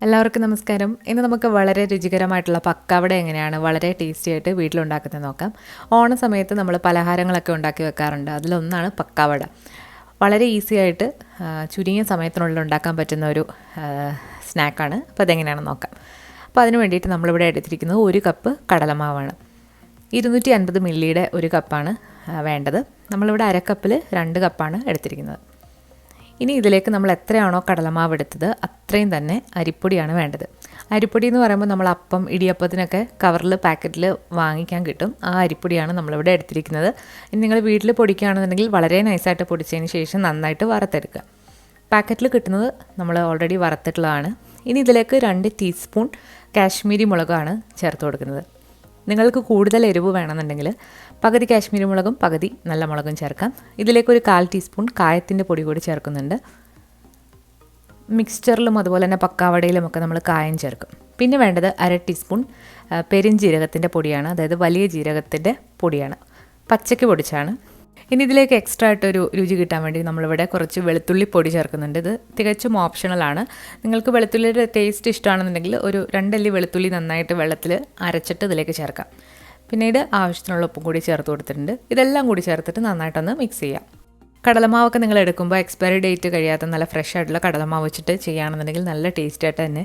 എല്ലാവർക്കും നമസ്കാരം. ഇന്ന് നമുക്ക് വളരെ രുചികരമായിട്ടുള്ള പക്കാവട എങ്ങനെയാണ് വളരെ ടേസ്റ്റി ആയിട്ട് വീട്ടിലുണ്ടാക്കുന്നത് നോക്കാം. ഓണ സമയത്ത് നമ്മൾ പലഹാരങ്ങളൊക്കെ ഉണ്ടാക്കി വെക്കാറുണ്ട്. അതിലൊന്നാണ് പക്കാവട. വളരെ ഈസി ആയിട്ട് ചുരുങ്ങിയ സമയത്തിനുള്ളിൽ ഉണ്ടാക്കാൻ പറ്റുന്ന ഒരു സ്നാക്കാണ്. അപ്പോൾ അതെങ്ങനെയാണെന്ന് നോക്കാം. അപ്പോൾ അതിന് വേണ്ടിയിട്ട് നമ്മളിവിടെ എടുത്തിരിക്കുന്നത് 1 കപ്പ് കടലമാവാണ്. 250 മില്ലിയുടെ 1 കപ്പാണ് വേണ്ടത്. നമ്മളിവിടെ അരക്കപ്പിൽ 2 കപ്പാണ് എടുത്തിരിക്കുന്നത്. ഇനി ഇതിലേക്ക് നമ്മൾ എത്രയാണോ കടലമാവ് എടുത്തത് അത്രയും തന്നെ അരിപ്പൊടിയാണ് വേണ്ടത്. അരിപ്പൊടി എന്ന് പറയുമ്പോൾ നമ്മൾ അപ്പം ഇടിയപ്പത്തിനൊക്കെ കവറിൽ പാക്കറ്റിൽ വാങ്ങിക്കാൻ കിട്ടും. ആ അരിപ്പൊടിയാണ് നമ്മളിവിടെ എടുത്തിരിക്കുന്നത്. ഇനി നിങ്ങൾ വീട്ടിൽ പൊടിക്കുകയാണെന്നുണ്ടെങ്കിൽ വളരെ നൈസായിട്ട് പൊടിച്ചതിന് ശേഷം നന്നായിട്ട് വറുത്തെടുക്കുക. പാക്കറ്റിൽ കിട്ടുന്നത് നമ്മൾ ഓൾറെഡി വറുത്തിട്ടുള്ളതാണ്. ഇനി ഇതിലേക്ക് 2 ടീസ്പൂൺ കാശ്മീരി മുളകാണ് ചേർത്ത് കൊടുക്കുന്നത്. നിങ്ങൾക്ക് കൂടുതൽ എരിവ് വേണമെന്നുണ്ടെങ്കിൽ പകുതി കാശ്മീരി മുളകും പകുതി നല്ല മുളകും ചേർക്കാം. ഇതിലേക്ക് 1/4 ടീസ്പൂൺ കായത്തിൻ്റെ പൊടി കൂടി ചേർക്കുന്നുണ്ട്. മിക്സ്ചറിലും അതുപോലെ തന്നെ പക്കാവടയിലുമൊക്കെ നമ്മൾ കായം ചേർക്കും. പിന്നെ വേണ്ടത് 1/2 ടീസ്പൂൺ പെരുംജീരകത്തിൻ്റെ പൊടിയാണ്, അതായത് വലിയ ജീരകത്തിൻ്റെ പൊടിയാണ്, പച്ചയ്ക്ക് പൊടിച്ചാണ്. ഇനി ഇതിലേക്ക് എക്സ്ട്രാ ആയിട്ടൊരു രുചി കിട്ടാൻ വേണ്ടി നമ്മളിവിടെ കുറച്ച് വെളുത്തുള്ളി പൊടി ചേർക്കുന്നുണ്ട്. ഇത് തികച്ചും ഓപ്ഷണലാണ്. നിങ്ങൾക്ക് വെളുത്തുള്ളിയുടെ ടേസ്റ്റ് ഇഷ്ടമാണെന്നുണ്ടെങ്കിൽ ഒരു 2 അല്ലി വെളുത്തുള്ളി നന്നായിട്ട് വെള്ളത്തിൽ അരച്ചിട്ട് ഇതിലേക്ക് ചേർക്കാം. പിന്നെ ഇത് ആവശ്യത്തിനുള്ള ഉപ്പും കൂടി ചേർത്ത് കൊടുത്തിട്ടുണ്ട്. ഇതെല്ലാം കൂടി ചേർത്തിട്ട് നന്നായിട്ടൊന്ന് മിക്സ് ചെയ്യാം. കടലമാവൊക്കെ നിങ്ങൾ എടുക്കുമ്പോൾ എക്സ്പയറി ഡേറ്റ് കഴിയാത്ത നല്ല ഫ്രഷ് ആയിട്ടുള്ള കടലമാവ് വെച്ചിട്ട് ചെയ്യുകയാണെന്നുണ്ടെങ്കിൽ നല്ല ടേസ്റ്റ് ആയിട്ട് തന്നെ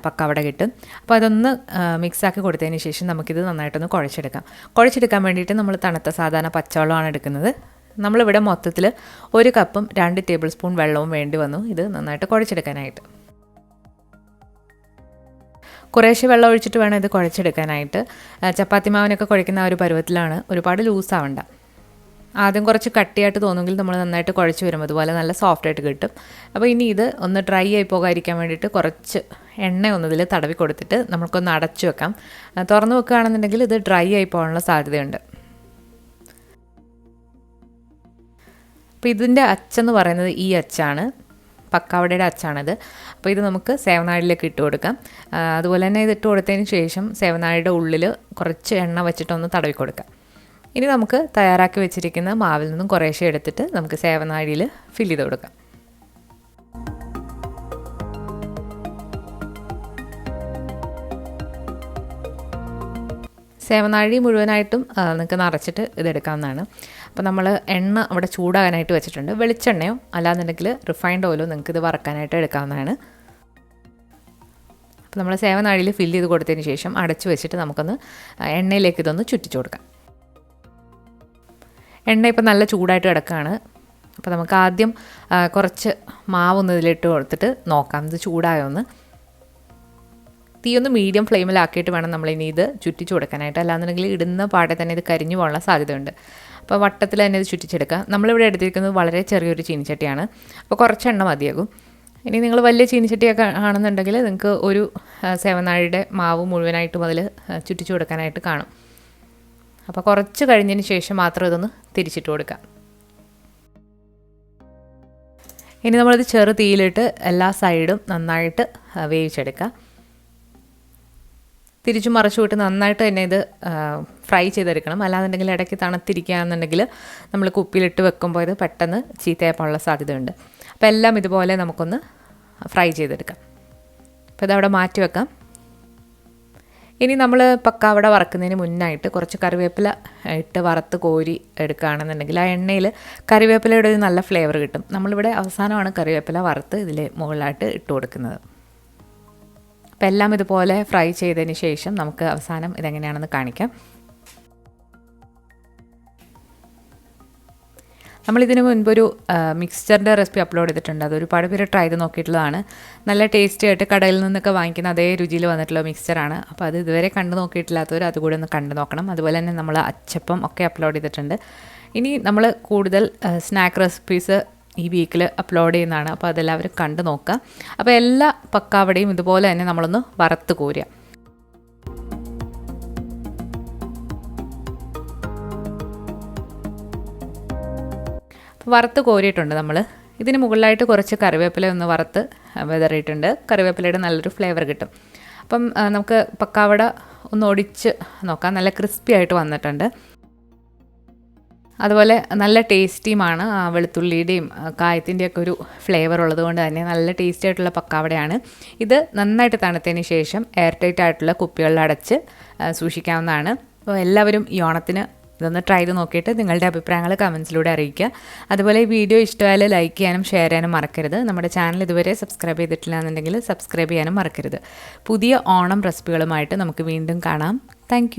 പക്കാവട കിട്ടും. അപ്പോൾ അതൊന്ന് മിക്സാക്കി കൊടുത്തതിന് ശേഷം നമുക്കിത് നന്നായിട്ടൊന്ന് കുഴച്ചെടുക്കാൻ വേണ്ടിയിട്ട് നമ്മൾ തണുത്ത സാധാരണ പച്ചവെള്ളമാണ് എടുക്കുന്നത്. നമ്മളിവിടെ മൊത്തത്തിൽ 1 കപ്പും 2 ടേബിൾ സ്പൂൺ വെള്ളവും വേണ്ടി വന്നു ഇത് നന്നായിട്ട് കുഴച്ചെടുക്കാനായിട്ട്. കുറേശ്ശെ വെള്ളം ഒഴിച്ചിട്ട് വേണം ഇത് കുഴച്ചെടുക്കാനായിട്ട്. ചപ്പാത്തി മാവിനൊക്കെ കുഴയ്ക്കുന്ന ആ ഒരു പരുവത്തിലാണ്, ഒരുപാട് ലൂസാവണ്ട. ആദ്യം കുറച്ച് കട്ടിയായിട്ട് തോന്നുമെങ്കിൽ നമ്മൾ നന്നായിട്ട് കുഴച്ച് വരുമ്പോൾ അതുപോലെ നല്ല സോഫ്റ്റായിട്ട് കിട്ടും. അപ്പോൾ ഇനി ഇത് ഒന്ന് ഡ്രൈ ആയി പോകാതിരിക്കാൻ വേണ്ടിയിട്ട് കുറച്ച് എണ്ണ ഒന്നതിൽ തടവി കൊടുത്തിട്ട് നമുക്കൊന്ന് അടച്ചു വെക്കാം. തുറന്ന് വെക്കുകയാണെന്നുണ്ടെങ്കിൽ ഇത് ഡ്രൈ ആയി പോകാനുള്ള സാധ്യതയുണ്ട്. അപ്പോൾ ഇതിൻ്റെ അച്ചെന്ന് പറയുന്നത് ഈ അച്ചാണ്, പക്കാവടയുടെ അച്ചാണിത്. അപ്പോൾ ഇത് നമുക്ക് സേവനാഴിയിലേക്ക് ഇട്ട് കൊടുക്കാം. അതുപോലെ തന്നെ ഇത് ഇട്ട് കൊടുത്തതിന് ശേഷം സേവനാഴിയുടെ ഉള്ളിൽ കുറച്ച് എണ്ണ വെച്ചിട്ടൊന്ന് തടവി കൊടുക്കാം. ഇനി നമുക്ക് തയ്യാറാക്കി വെച്ചിരിക്കുന്ന മാവിൽ നിന്നും കുറേശ്ശെ എടുത്തിട്ട് നമുക്ക് സേവനാഴിയിൽ ഫില്ല് ചെയ്ത് കൊടുക്കാം. സേവനാഴി മുഴുവനായിട്ടും നിങ്ങൾക്ക് നിറച്ചിട്ട് ഇതെടുക്കാവുന്നതാണ്. അപ്പോൾ നമ്മൾ എണ്ണ അവിടെ ചൂടാകാനായിട്ട് വെച്ചിട്ടുണ്ട്. വെളിച്ചെണ്ണയോ അല്ലാന്നുണ്ടെങ്കിൽ റിഫൈൻഡ് ഓയിലോ നിങ്ങൾക്ക് ഇത് വറക്കാനായിട്ട് എടുക്കാവുന്നതാണ്. അപ്പോൾ നമ്മൾ സേവനാഴിയിൽ ഫില്ല് ചെയ്ത് കൊടുത്തതിന് ശേഷം അടച്ചു വെച്ചിട്ട് നമുക്കൊന്ന് എണ്ണയിലേക്ക് ഇതൊന്ന് ചുറ്റിച്ചു കൊടുക്കാം. എണ്ണ ഇപ്പോൾ നല്ല ചൂടായിട്ട് കിടക്കുകയാണ്. അപ്പോൾ നമുക്ക് ആദ്യം കുറച്ച് മാവൊന്ന് ഇതിലിട്ട് കൊടുത്തിട്ട് നോക്കാം ഇത് ചൂടായോന്ന്. തീയൊന്ന് മീഡിയം ഫ്ലെയിമിലാക്കിയിട്ട് വേണം നമ്മളിനി ഇത് ചുറ്റിച്ചു കൊടുക്കാനായിട്ട്, അല്ലാന്നുണ്ടെങ്കിൽ ഇടുന്ന പാടെ തന്നെ ഇത് കരിഞ്ഞു പോകാനുള്ള സാധ്യതയുണ്ട്. അപ്പോൾ വട്ടത്തിൽ തന്നെ ഇത് ചുറ്റിച്ചെടുക്കുക. നമ്മളിവിടെ എടുത്തിരിക്കുന്നത് വളരെ ചെറിയൊരു ചീനിച്ചട്ടിയാണ്, അപ്പോൾ കുറച്ച് എണ്ണ മതിയാകും. ഇനി നിങ്ങൾ വലിയ ചീനിച്ചട്ടിയൊക്കെ ആണെന്നുണ്ടെങ്കിൽ നിങ്ങൾക്ക് ഒരു സേവനാഴിയുടെ മാവ് മുഴുവനായിട്ടും അതിൽ ചുറ്റിച്ചു കൊടുക്കാനായിട്ട് കാണും. അപ്പോൾ കുറച്ച് കഴിഞ്ഞതിന് ശേഷം മാത്രം ഇതൊന്ന് തിരിച്ചിട്ട് കൊടുക്കാം. ഇനി നമ്മളിത് ചെറു തീയിലിട്ട് എല്ലാ സൈഡും നന്നായിട്ട് വേവിച്ചെടുക്കുക. തിരിച്ചു മറിച്ചു വിട്ട് നന്നായിട്ട് തന്നെ ഇത് ഫ്രൈ ചെയ്തെടുക്കണം. അല്ലാന്നുണ്ടെങ്കിൽ ഇടയ്ക്ക് തണുത്തിരിക്കുകയാണെന്നുണ്ടെങ്കിൽ നമ്മൾ കുപ്പിയിലിട്ട് വെക്കുമ്പോൾ ഇത് പെട്ടെന്ന് ചീത്തയായിട്ടുള്ള സാധ്യതയുണ്ട്. അപ്പോൾ എല്ലാം ഇതുപോലെ നമുക്കൊന്ന് ഫ്രൈ ചെയ്തെടുക്കാം. അപ്പോൾ ഇതവിടെ മാറ്റി വെക്കാം. ഇനി നമ്മൾ പക്കാവട വറക്കുന്നതിന് മുന്നായിട്ട് കുറച്ച് കറിവേപ്പില ഇട്ട് വറുത്ത് കോരി എടുക്കുകയാണെന്നുണ്ടെങ്കിൽ ആ എണ്ണയിൽ കറിവേപ്പിലയുടെ ഒരു നല്ല ഫ്ലേവർ കിട്ടും. നമ്മളിവിടെ അവസാനമാണ് കറിവേപ്പില വറുത്ത് ഇതിൽ മുകളിലായിട്ട് ഇട്ട് കൊടുക്കുന്നത്. അപ്പോൾ എല്ലാം ഇതുപോലെ ഫ്രൈ ചെയ്തതിന് ശേഷം നമുക്ക് അവസാനം ഇതെങ്ങനെയാണെന്ന് കാണിക്കാം. നമ്മളിതിന് മുൻപൊരു മിക്സ്ചറിൻ്റെ റെസിപ്പി അപ്ലോഡ് ചെയ്തിട്ടുണ്ട്. അത് ഒരുപാട് പേര് ട്രൈ ചെയ്ത് നോക്കിയിട്ടുള്ളതാണ്. നല്ല ടേസ്റ്റി ആയിട്ട് കടയിൽ നിന്നൊക്കെ വാങ്ങിക്കുന്ന അതേ രുചിയിൽ വന്നിട്ടുള്ള മിക്സ്ചറാണ്. അപ്പോൾ അത് ഇതുവരെ കണ്ടു നോക്കിയിട്ടില്ലാത്തവർ അതുകൂടി ഒന്ന് കണ്ടു നോക്കണം. അതുപോലെ തന്നെ നമ്മൾ അച്ചപ്പം ഒക്കെ അപ്ലോഡ് ചെയ്തിട്ടുണ്ട്. ഇനി നമ്മൾ കൂടുതൽ സ്നാക്ക് റെസിപ്പീസ് ഈ വീക്കിൽ അപ്ലോഡ് ചെയ്യുന്നതാണ്. അപ്പോൾ അതെല്ലാവരും കണ്ടു നോക്കുക. അപ്പോൾ എല്ലാ പക്കാവടയും ഇതുപോലെ തന്നെ നമ്മളൊന്ന് വറുത്ത് കോരുക. വറുത്ത് കോരിയിട്ടുണ്ട് നമ്മൾ. ഇതിന് മുകളിലായിട്ട് കുറച്ച് കറിവേപ്പില ഒന്ന് വറുത്ത് വിതറിയിട്ടുണ്ട്. കറിവേപ്പിലയുടെ നല്ലൊരു ഫ്ലേവർ കിട്ടും. അപ്പം നമുക്ക് പക്കാവട ഒന്ന് ഒടിച്ച് നോക്കാം. നല്ല ക്രിസ്പി ആയിട്ട് വന്നിട്ടുണ്ട്. അതുപോലെ നല്ല ടേസ്റ്റിയുമാണ്. വെളുത്തുള്ളിയുടെയും കായത്തിൻ്റെയൊക്കെ ഒരു ഫ്ലേവർ ഉള്ളതുകൊണ്ട് തന്നെ നല്ല ടേസ്റ്റി ആയിട്ടുള്ള പക്കാവടയാണ്. ഇത് നന്നായിട്ട് തണുത്തതിന് ശേഷം എയർ ടൈറ്റ് ആയിട്ടുള്ള കുപ്പികളിൽ അടച്ച് സൂക്ഷിക്കാവുന്നതാണ്. അപ്പോൾ എല്ലാവരും ഈ ഓണത്തിന് ഇതൊന്ന് ട്രൈ ചെയ്ത് നോക്കിയിട്ട് നിങ്ങളുടെ അഭിപ്രായങ്ങൾ കമൻസിലൂടെ അറിയിക്കുക. അതുപോലെ ഈ വീഡിയോ ഇഷ്ടമായാൽ ലൈക്ക് ചെയ്യാനും ഷെയർ ചെയ്യാനും മറക്കരുത്. നമ്മുടെ ചാനൽ ഇതുവരെ സബ്സ്ക്രൈബ് ചെയ്തിട്ടില്ല എന്നുണ്ടെങ്കിൽ സബ്സ്ക്രൈബ് ചെയ്യാനും മറക്കരുത്. പുതിയ ഓണം റെസിപ്പികളുമായിട്ട് നമുക്ക് വീണ്ടും കാണാം. താങ്ക്